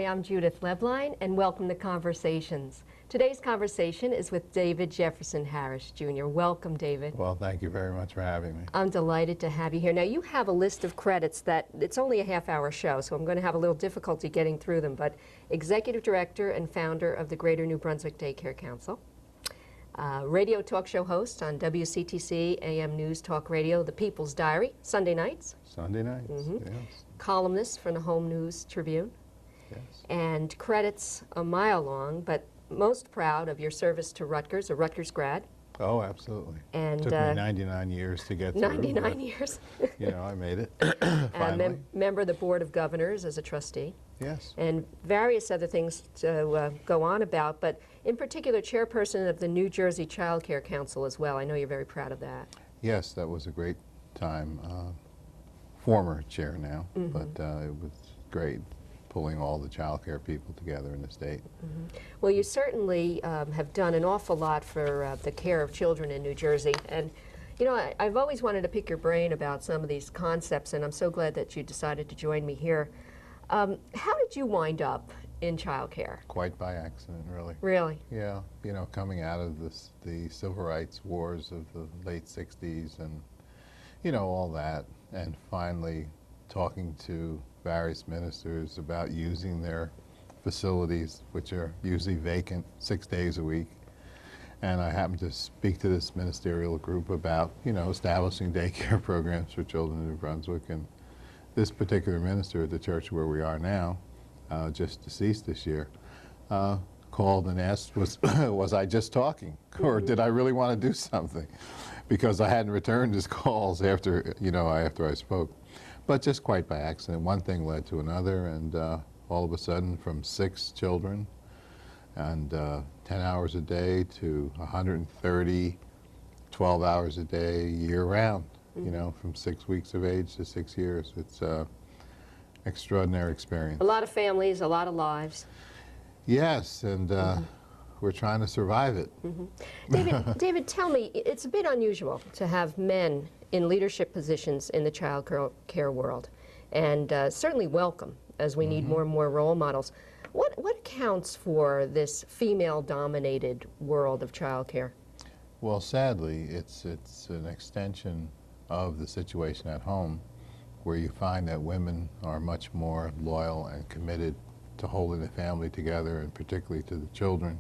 I'm Judith Leblein, and welcome to Conversations. Today's conversation is with David Jefferson Harris, Jr. Welcome, David. Well, thank you very much for having me. I'm delighted to have you here. Now, you have a list of credits that, it's only a half-hour show, so I'm going to have a little difficulty getting through them, but Executive Director and founder of the Greater New Brunswick Daycare Council, radio talk show host on WCTC AM News Talk Radio, The People's Diary, Sunday nights. Sunday nights, yes. Columnist for the Home News Tribune. Yes. And credits a mile long, but most proud of your service to Rutgers, a Rutgers grad. Oh, absolutely. And took me 99 years to get through. 99 years. You know, I made it, And finally. member of the Board of Governors as a trustee. Yes. And various other things to go on about, but in particular, chairperson of the New Jersey Child Care Council as well. I know you're very proud of that. Yes, that was a great time. Former chair now, but it was great pulling all the child care people together in the state. Well, you certainly have done an awful lot for the care of children in New Jersey. And, you know, I've always wanted to pick your brain about some of these concepts, and I'm so glad that you decided to join me here. How did you wind up in child care? Quite by accident, really. Really? Yeah, you know, coming out of the civil rights wars of the late 60s and, you know, all that, and finally talking to various ministers about using their facilities, which are usually vacant 6 days a week. And I happened to speak to this ministerial group about, you know, establishing daycare programs for children in New Brunswick. And this particular minister at the church where we are now, just deceased this year, called and asked, was I just talking? Or did I really want to do something? Because I hadn't returned his calls after, you know, after I spoke. But just quite by accident, one thing led to another, and all of a sudden, from 6 children and 10 hours a day to 130, 12 hours a day, year-round, you know, from 6 weeks of age to 6 years. It's an extraordinary experience. A lot of families, a lot of lives. Yes, and we're trying to survive it. David, tell me, it's a bit unusual to have men in leadership positions in the child care world, and certainly welcome, as we need more and more role models. What accounts for this female-dominated world of child care? Well, sadly, it's an extension of the situation at home, where you find that women are much more loyal and committed to holding the family together, and particularly to the children,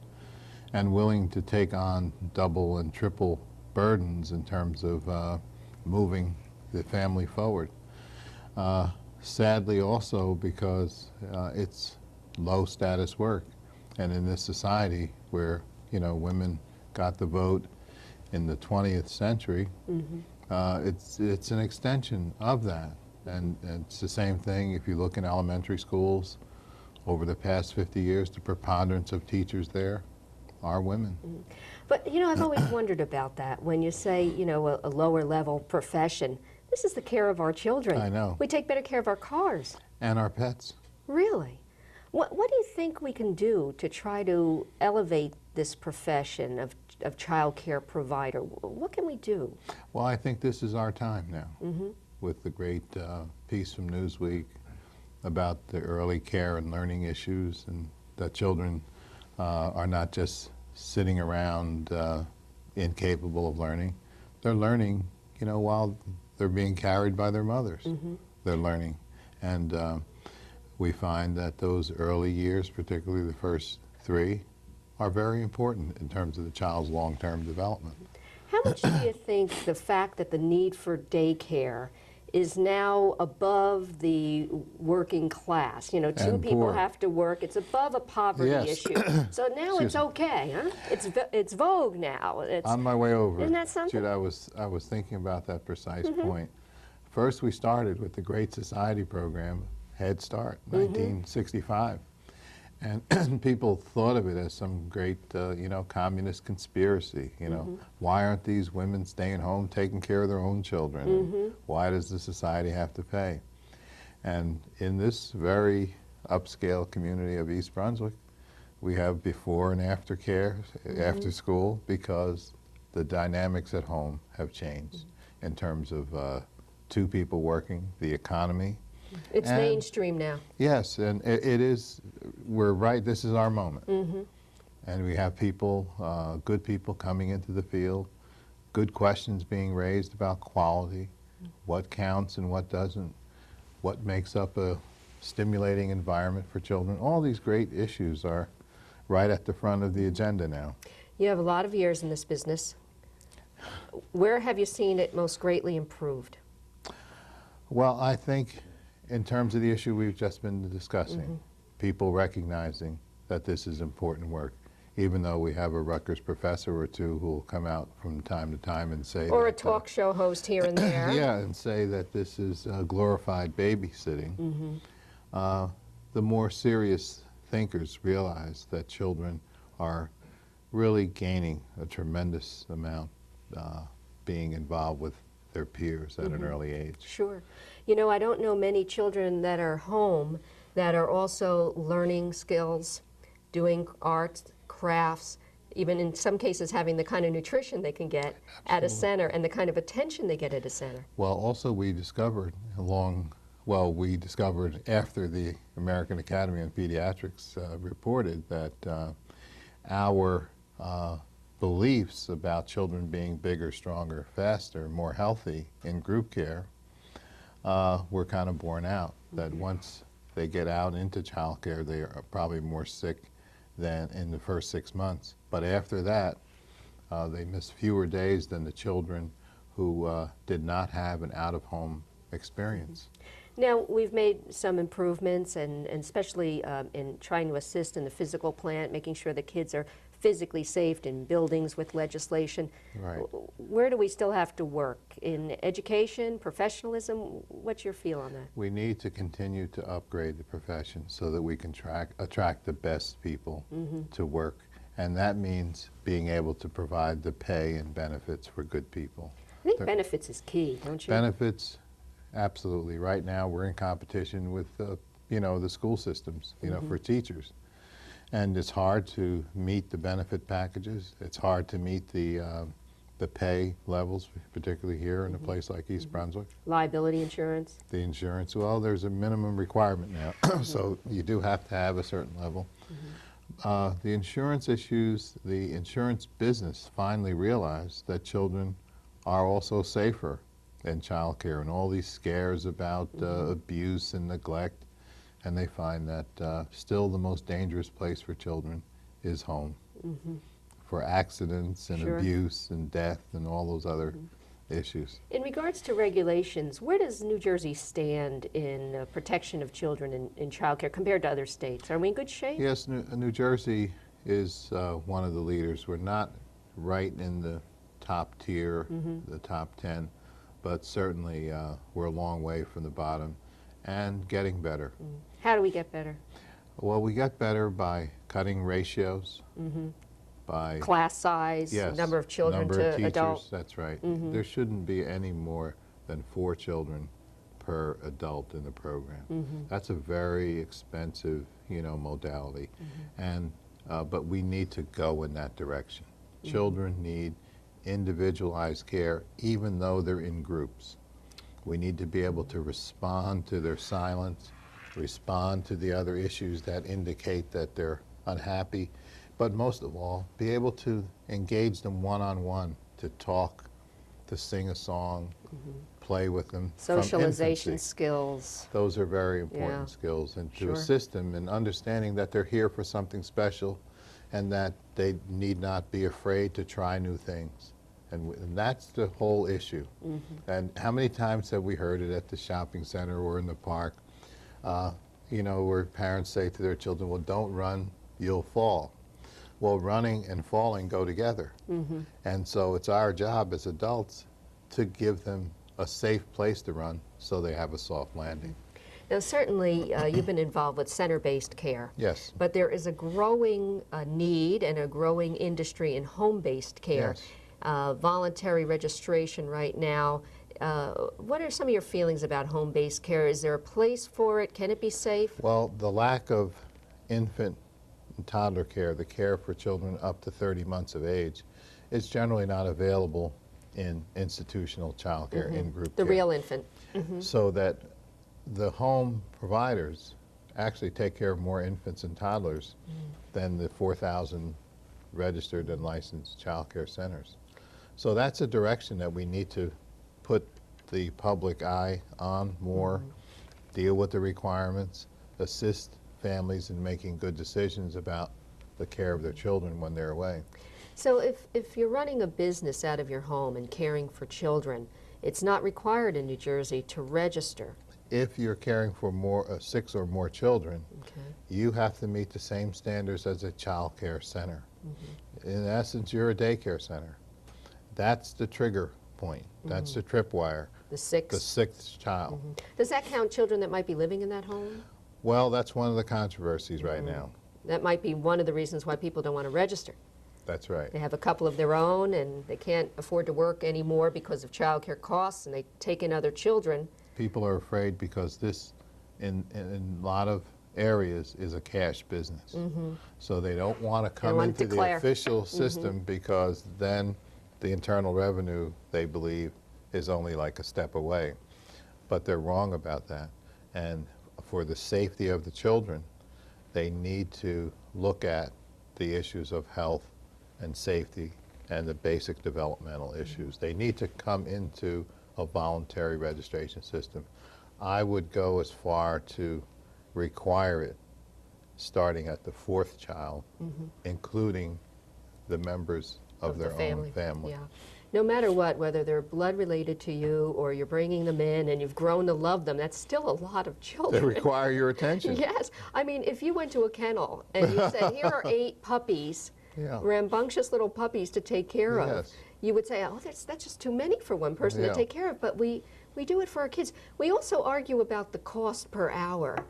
and willing to take on double and triple burdens in terms of moving the family forward. Sadly also because it's low status work, and in this society where, you know, women got the vote in the 20th century, it's an extension of that. And it's the same thing if you look in elementary schools. Over the past 50 years, the preponderance of teachers there are women. But, you know, I've always wondered about that. When you say, you know, a lower level profession, this is the care of our children. I know. We take better care of our cars. And our pets. Really? What do you think we can do to try to elevate this profession of child care provider? What can we do? Well, I think this is our time now, with the great piece from Newsweek about the early care and learning issues, and that children are not just sitting around incapable of learning. They're learning, you know, while they're being carried by their mothers. They're learning. And we find that those early years, particularly the first 3, are very important in terms of the child's long-term development. How much do you think the fact that the need for daycare is now above the working class? You know, 2 people poor. have to work. It's above a poverty issue. So now it's okay, huh? It's vogue now. It's, on my way over, isn't that something? Jude, I was thinking about that precise point. First, we started with the Great Society program, Head Start, 1965. And people thought of it as some great, you know, communist conspiracy. You know, why aren't these women staying home taking care of their own children? And why does the society have to pay? And in this very upscale community of East Brunswick, we have before and after care, after school, because the dynamics at home have changed in terms of 2 people working, the economy, It's And- mainstream now. Yes, and it is, we're right, this is our moment. And we have people, good people coming into the field, good questions being raised about quality, what counts and what doesn't, what makes up a stimulating environment for children. All these great issues are right at the front of the agenda now. You have a lot of years in this business. Where have you seen it most greatly improved? Well, I think in terms of the issue we've just been discussing, people recognizing that this is important work, even though we have a Rutgers professor or two who will come out from time to time and say Or a that, talk show host here and there. yeah, and say that this is glorified babysitting. The more serious thinkers realize that children are really gaining a tremendous amount being involved with their peers at an early age. Sure. You know, I don't know many children that are home that are also learning skills, doing arts, crafts, even in some cases having the kind of nutrition they can get at a center and the kind of attention they get at a center. Well, also we discovered we discovered after the American Academy of Pediatrics reported that our beliefs about children being bigger, stronger, faster, more healthy in group care were kind of borne out. That once they get out into child care, they are probably more sick than in the first 6 months. But after that, they miss fewer days than the children who did not have an out-of-home experience. Now, we've made some improvements, and especially in trying to assist in the physical plant, making sure the kids are physically safe in buildings with legislation. Right. Where do we still have to work? In education, professionalism? What's your feel on that? We need to continue to upgrade the profession so that we can attract the best people to work. And that means being able to provide the pay and benefits for good people. I think benefits is key, don't you? Benefits, absolutely. Right now we're in competition with the school systems, for teachers. And it's hard to meet the benefit packages. It's hard to meet the pay levels, particularly here in a place like East Brunswick. Liability insurance. The insurance, well, there's a minimum requirement now, so you do have to have a certain level. The insurance issues, the insurance business finally realized that children are also safer in child care, and all these scares about abuse and neglect, and they find that still the most dangerous place for children is home. For accidents and abuse and death and all those other issues. In regards to regulations, where does New Jersey stand in protection of children in child care compared to other states? Are we in good shape? Yes, New Jersey is one of the leaders. We're not right in the top tier, the top 10, but certainly we're a long way from the bottom and getting better. How do we get better? Well, we get better by cutting ratios, by class size, number of children number to of teachers, adult. that's right. There shouldn't be any more than 4 children per adult in the program. That's a very expensive, modality, and but we need to go in that direction. Children need individualized care, even though they're in groups. We need to be able to respond to their silence, respond to the other issues that indicate that they're unhappy, but most of all, be able to engage them one-on-one, to talk, to sing a song, play with them. Socialization skills. Those are very important skills, and to Sure. assist them in understanding that they're here for something special and that they need not be afraid to try new things. And that's the whole issue. And how many times have we heard it at the shopping center or in the park, where parents say to their children, well, don't run, you'll fall. Well, running and falling go together. And so it's our job as adults to give them a safe place to run so they have a soft landing. Now, certainly, you've been involved with center-based care. Yes. But there is a growing need and a growing industry in home-based care. Yes. Voluntary registration right now. What are some of your feelings about home-based care? Is there a place for it? Can it be safe? Well, the lack of infant and toddler care, the care for children up to 30 months of age, is generally not available in institutional child care, in group care. The real infant. So that the home providers actually take care of more infants and toddlers than the 4,000 registered and licensed child care centers. So that's a direction that we need to put the public eye on more, deal with the requirements, assist families in making good decisions about the care of their children when they're away. So if you're running a business out of your home and caring for children, it's not required in New Jersey to register. If you're caring for 6 or more children, Okay. you have to meet the same standards as a child care center. In essence, you're a daycare center. That's the trigger point. That's the tripwire, The sixth. the 6th child. Does that count children that might be living in that home? Well, that's one of the controversies right now. That might be one of the reasons why people don't want to register. That's right. They have a couple of their own and they can't afford to work anymore because of child care costs, and they take in other children. People are afraid because this, in a lot of areas, is a cash business. So they don't want to come want to into the declare. official system because then the internal revenue, they believe, is only like a step away. But they're wrong about that. And for the safety of the children, they need to look at the issues of health and safety and the basic developmental issues. They need to come into a voluntary registration system. I would go as far to require it starting at the 4th child, including the members of their own family. Yeah. No matter what, whether they're blood related to you or you're bringing them in and you've grown to love them, that's still a lot of They children. require your attention. Yes. I mean, if you went to a kennel and you said, here are 8 puppies, Yeah. rambunctious little puppies to take care of, Yes. you would say, oh, that's just too many for one person Yeah. to take care of. But we do it for our kids. We also argue about the cost per hour.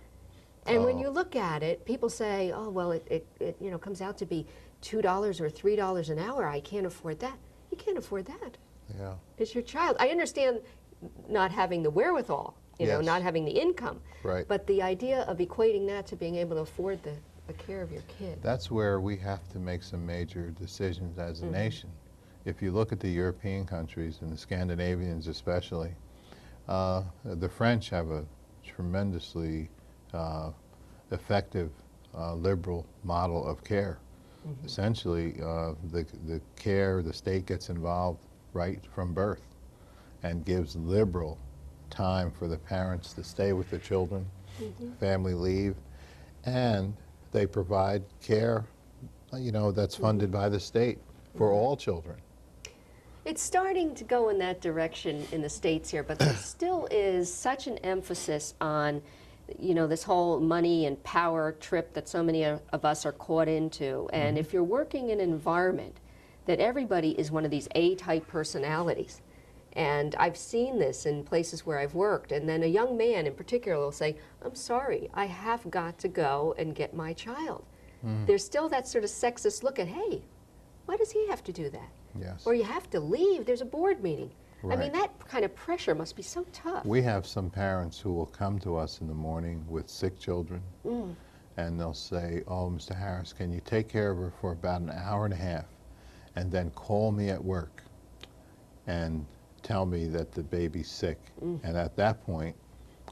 And when you look at it, people say, oh, well, it comes out to be $2 or $3 an hour. I can't afford that. You can't afford that. Yeah. It's your child. I understand not having the wherewithal, Yes. not having the income. Right. But the idea of equating that to being able to afford the care of your kid. That's where we have to make some major decisions as a nation. If you look at the European countries, and the Scandinavians especially, the French have a tremendously effective liberal model of care. Essentially, the care, the state gets involved right from birth and gives liberal time for the parents to stay with the children, family leave, and they provide care, that's funded by the state for all children. It's starting to go in that direction in the States here, but there still is such an emphasis on, this whole money and power trip that so many of us are caught into. And if you're working in an environment that everybody is one of these A-type personalities, and I've seen this in places where I've worked, and then a young man in particular will say, I'm sorry, I have got to go and get my child. There's still that sort of sexist look at, hey, why does he have to do that? Yes. Or you have to leave, there's a board meeting. I mean, Right. that kind of pressure must be so tough. We have some parents who will come to us in the morning with sick children, and they'll say, oh, Mr. Harris, can you take care of her for about an hour and a half, and then call me at work and tell me that the baby's sick. And at that point,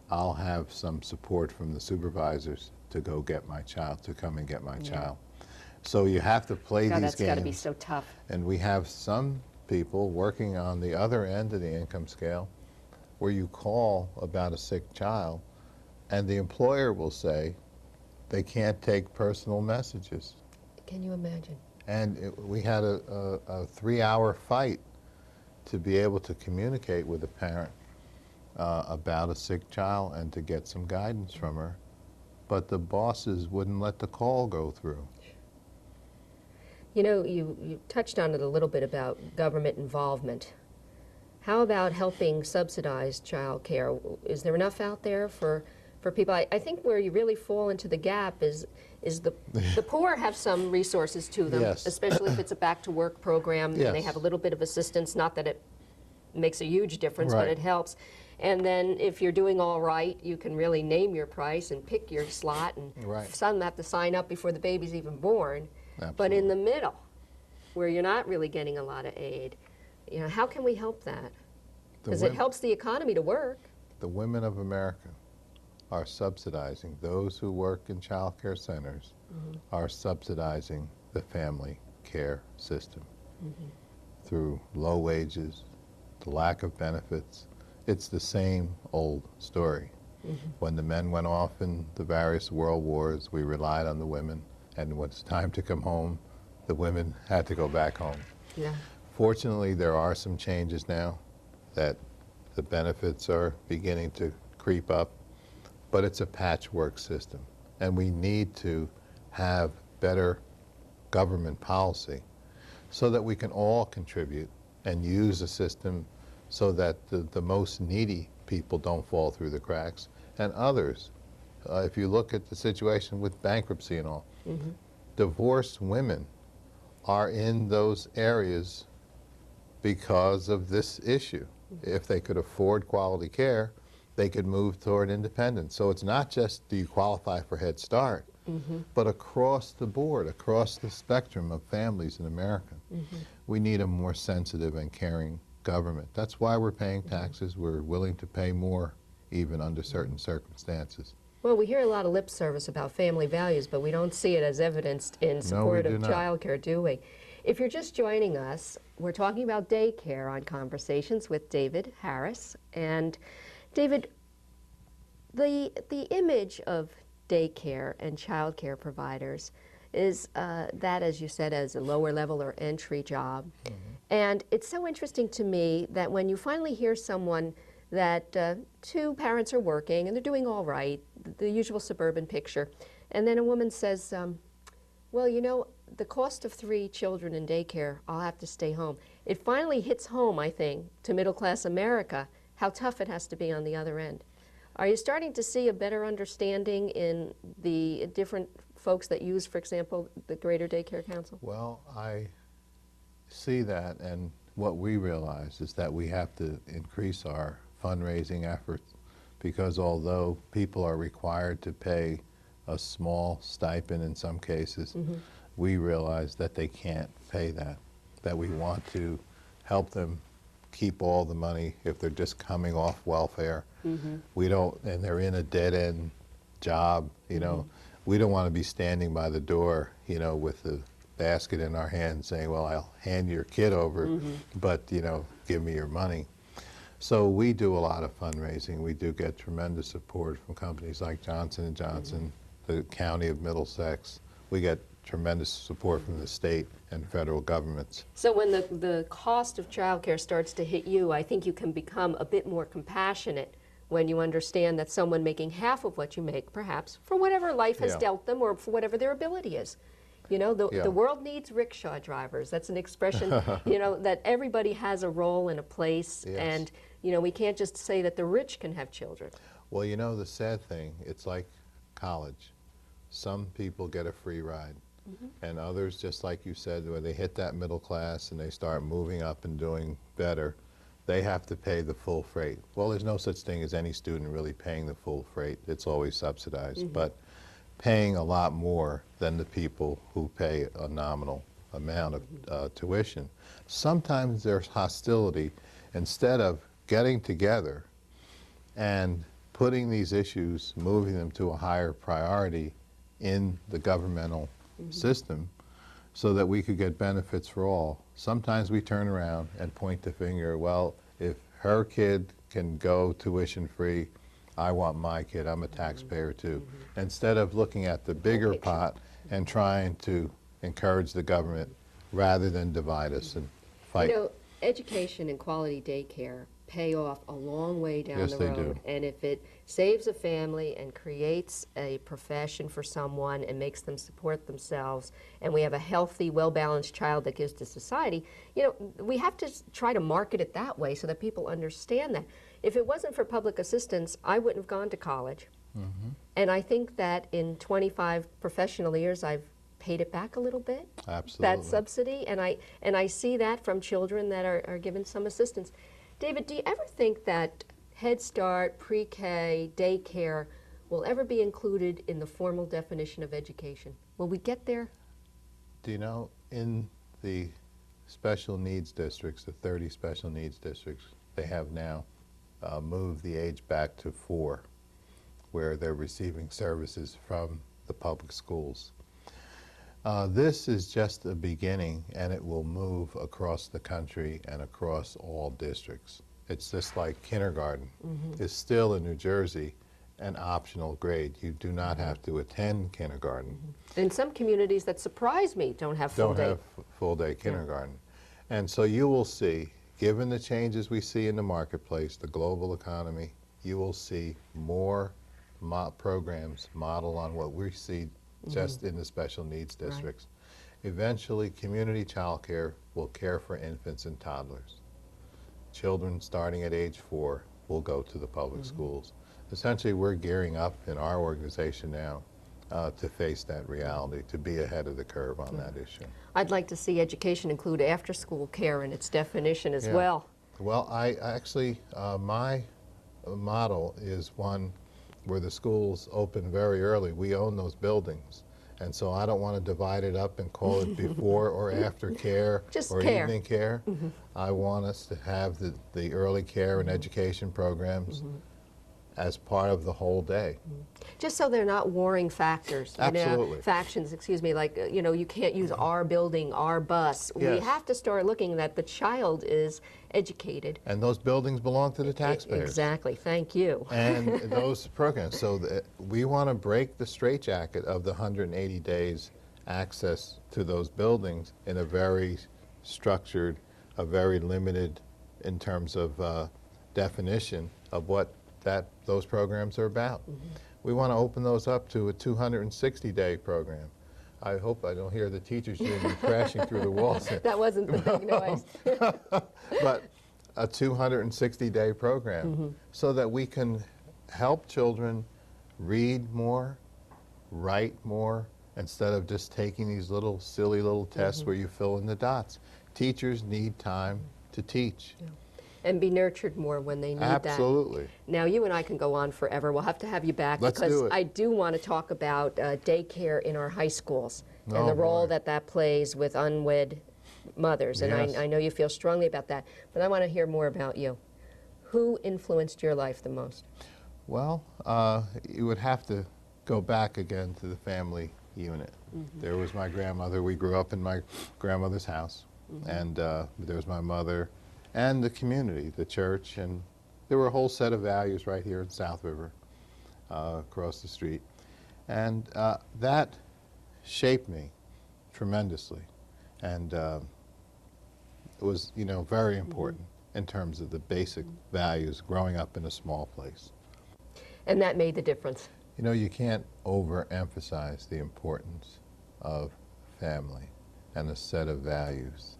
I'll have some support from the supervisors to go get my child, to come and get my child. So you have to play God, these that's got to be games. so tough. And we have some people working on the other end of the income scale where you call about a sick child and the employer will say they can't take personal messages. Can you imagine? And we had a 3-hour fight to be able to communicate with a parent about a sick child and to get some guidance from her. But the bosses wouldn't let the call go through. You touched on it a little bit about government involvement. How about helping subsidize child care? Is there enough out there for people? I think where you really fall into the gap is the poor have some resources to them, Yes. especially if it's a back-to-work program and they Yes. have a little bit of assistance, not that it makes a huge difference, but Right. it helps. And then if you're doing all right, you can really name your price and pick your slot, and Right. some have to sign up before the baby's even born. But Absolutely. in the middle, where you're not really getting a lot of aid, how can we help that? The Because it wom- helps the economy to work. The women of America are subsidizing, those who work in child care centers are subsidizing the family care system through low wages, the lack of benefits. It's the same old story. When the men went off in the various world wars, we relied on the women, and when it's time to come home, the women had to go back home. Yeah. Fortunately, there are some changes now that the benefits are beginning to creep up, but it's a patchwork system, and we need to have better government policy so that we can all contribute and use the system so that the most needy people don't fall through the cracks, and others. If you look at the situation with bankruptcy and all, divorced women are in those areas because of this issue. If they could afford quality care, they could move toward independence. So it's not just do you qualify for Head Start, but across the board, across the spectrum of families in America, we need a more sensitive and caring government. That's why we're paying taxes. We're willing to pay more even under certain circumstances. Well, we hear a lot of lip service about family values, but we don't see it as evidenced in support of child care, do we? If you're just joining us, we're talking about daycare on Conversations with David Jarris. And David, the image of daycare and child care providers is that, as you said, as a lower level or entry job. And it's so interesting to me that when you finally hear someone that two parents are working and they're doing all right, the usual suburban picture, and then a woman says, well, you know, the cost of 3 children in daycare, I'll have to stay home. It finally hits home, I think, to middle-class America, how tough it has to be on the other end. Are you starting to see a better understanding in the different folks that use, for example, the Greater Daycare Council? Well, I see that, and what we realize is that we have to increase our fundraising efforts, because although people are required to pay a small stipend in some cases, we realize that they can't pay that we want to help them keep all the money if they're just coming off welfare. We don't, and they're in a dead-end job, you know, we don't want to be standing by the door, you know, with the basket in our hand saying, well, I'll hand your kid over, but, you know, give me your money. So we do a lot of fundraising. We do get tremendous support from companies like Johnson & Johnson, the County of Middlesex. We get tremendous support from the state and federal governments. So when the cost of childcare starts to hit you, I think you can become a bit more compassionate when you understand that someone making half of what you make, perhaps, for whatever life has dealt them or for whatever their ability is. You know, the world needs rickshaw drivers. That's an expression, you know, that everybody has a role and a place, and, you know, we can't just say that the rich can have children. Well, you know, the sad thing, it's like college. Some people get a free ride, and others, just like you said, when they hit that middle class and they start moving up and doing better, they have to pay the full freight. Well, there's no such thing as any student really paying the full freight. It's always subsidized, but paying a lot more than the people who pay a nominal amount of tuition. Sometimes there's hostility. Instead of getting together and putting these issues, moving them to a higher priority in the governmental system so that we could get benefits for all, sometimes we turn around and point the finger, well, if her kid can go tuition free, I want my kid, I'm a taxpayer too. Instead of looking at the bigger pot and trying to encourage the government rather than divide us and fight. You know, education and quality daycare pay off a long way down the road. Yes, they do. And if it saves a family and creates a profession for someone and makes them support themselves, and we have a healthy, well-balanced child that gives to society, you know, we have to try to market it that way so that people understand that. If it wasn't for public assistance, I wouldn't have gone to college. And I think that in 25 professional years, I've paid it back a little bit. Absolutely. That subsidy, and I see that from children that are given some assistance. David, do you ever think that Head Start, pre-K, daycare will ever be included in the formal definition of education? Will we get there? Do you know, in the special needs districts, the 30 special needs districts, they have now moved the age back to 4, where they're receiving services from the public schools. This is just a beginning, and it will move across the country and across all districts. It's just like kindergarten. It's still in New Jersey an optional grade. You do not have to attend kindergarten. In some communities that surprise me don't have Full-day kindergarten. And so you will see, given the changes we see in the marketplace, the global economy, you will see more programs model on what we see just in the special needs districts. Right. Eventually, community child care will care for infants and toddlers. Children starting at age 4 will go to the public schools. Essentially, we're gearing up in our organization now to face that reality, to be ahead of the curve on that issue. I'd like to see education include after-school care in its definition as well. Well, I actually, my model is one where the schools open very early. We own those buildings. And so I don't want to divide it up and call it before or after care or evening care. I want us to have the early care and education programs as part of the whole day. Just so they're not warring factors. Absolutely. Factions, excuse me, like, you know, you can't use our building, our bus. Yes. We have to start looking that the child is educated. And those buildings belong to the taxpayers. Exactly, thank you. And those programs. So we want to break the straitjacket of the 180 days access to those buildings in a very structured, a very limited in terms of definition of what those programs are about. We want to open those up to a 260-day program. I hope I don't hear the teachers union crashing through the walls. That wasn't the big noise. But a 260-day program so that we can help children read more, write more, instead of just taking these little silly little tests where you fill in the dots. Teachers need time to teach. And be nurtured more when they need that. Absolutely. Now, you and I can go on forever. We'll have to have you back Let's because do it. I do want to talk about daycare in our high schools and Oh, the role boy. that plays with unwed mothers. And Yes. I know you feel strongly about that, but I want to hear more about you. Who influenced your life the most? Well, you would have to go back again to the family unit. There was my grandmother. We grew up in my grandmother's house. And there was my mother and the community, the church, and there were a whole set of values right here in South River, across the street. And that shaped me tremendously. And it was, you know, very important in terms of the basic values growing up in a small place. And that made the difference. You know, you can't overemphasize the importance of family and a set of values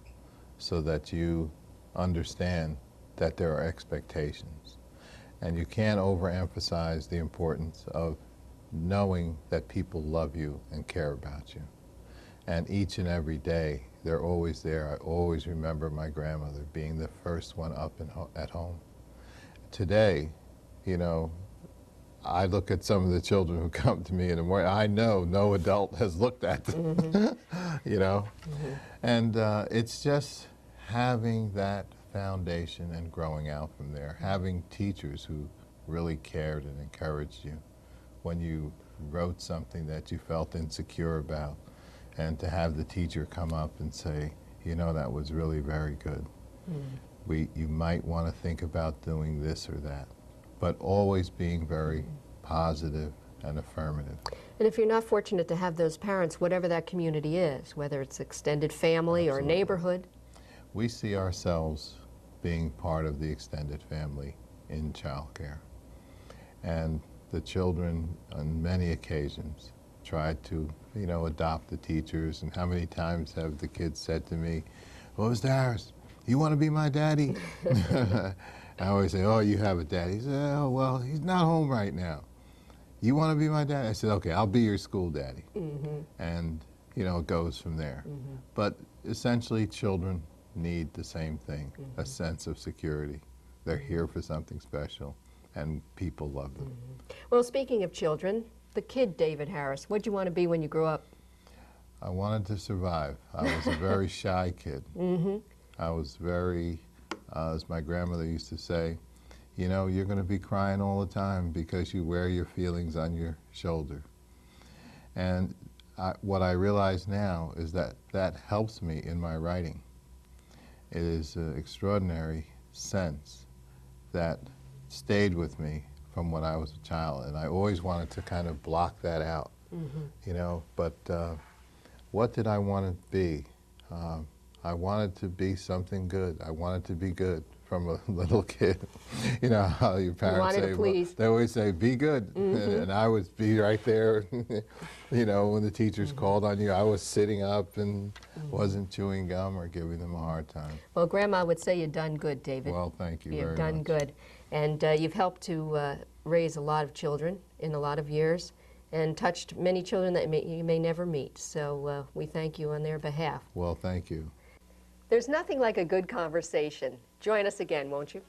so that you understand that there are expectations. And you can't overemphasize the importance of knowing that people love you and care about you. And each and every day, they're always there. I always remember my grandmother being the first one up at home. Today, you know, I look at some of the children who come to me in the morning. I know no adult has looked at them, you know. And it's just having that foundation and growing out from there, having teachers who really cared and encouraged you when you wrote something that you felt insecure about, and to have the teacher come up and say, you know, that was really very good. You might want to think about doing this or that, but always being very positive and affirmative. And if you're not fortunate to have those parents, whatever that community is, whether it's extended family or neighborhood. We see ourselves being part of the extended family in childcare. And the children, on many occasions, tried to, you know, adopt the teachers. And how many times have the kids said to me, "Oh, Mr. Harris, you want to be my daddy?" I always say, "Oh, you have a daddy." He said, "Oh, well, he's not home right now. You want to be my daddy?" I said, "Okay, I'll be your school daddy." And, you know, it goes from there. But essentially, children need the same thing, a sense of security. They're here for something special, and people love them. Well, speaking of children, the kid David Harris, what'd you want to be when you grew up? I wanted to survive. I was a very shy kid. I was very, as my grandmother used to say, you know, you're going to be crying all the time because you wear your feelings on your shoulder. And what I realize now is that that helps me in my writing. It is an extraordinary sense that stayed with me from when I was a child, and I always wanted to kind of block that out, you know, but what did I want to be? I wanted to be something good. I wanted to be good from a little kid. You know how your parents say, well, they always say, be good, and I would be right there. You know, when the teachers called on you, I was sitting up and wasn't chewing gum or giving them a hard time. Well, Grandma would say you've done good, David. Well, thank you very much. You've done good. And you've helped to raise a lot of children in a lot of years and touched many children that you may never meet. So we thank you on their behalf. Well, thank you. There's nothing like a good conversation. Join us again, won't you?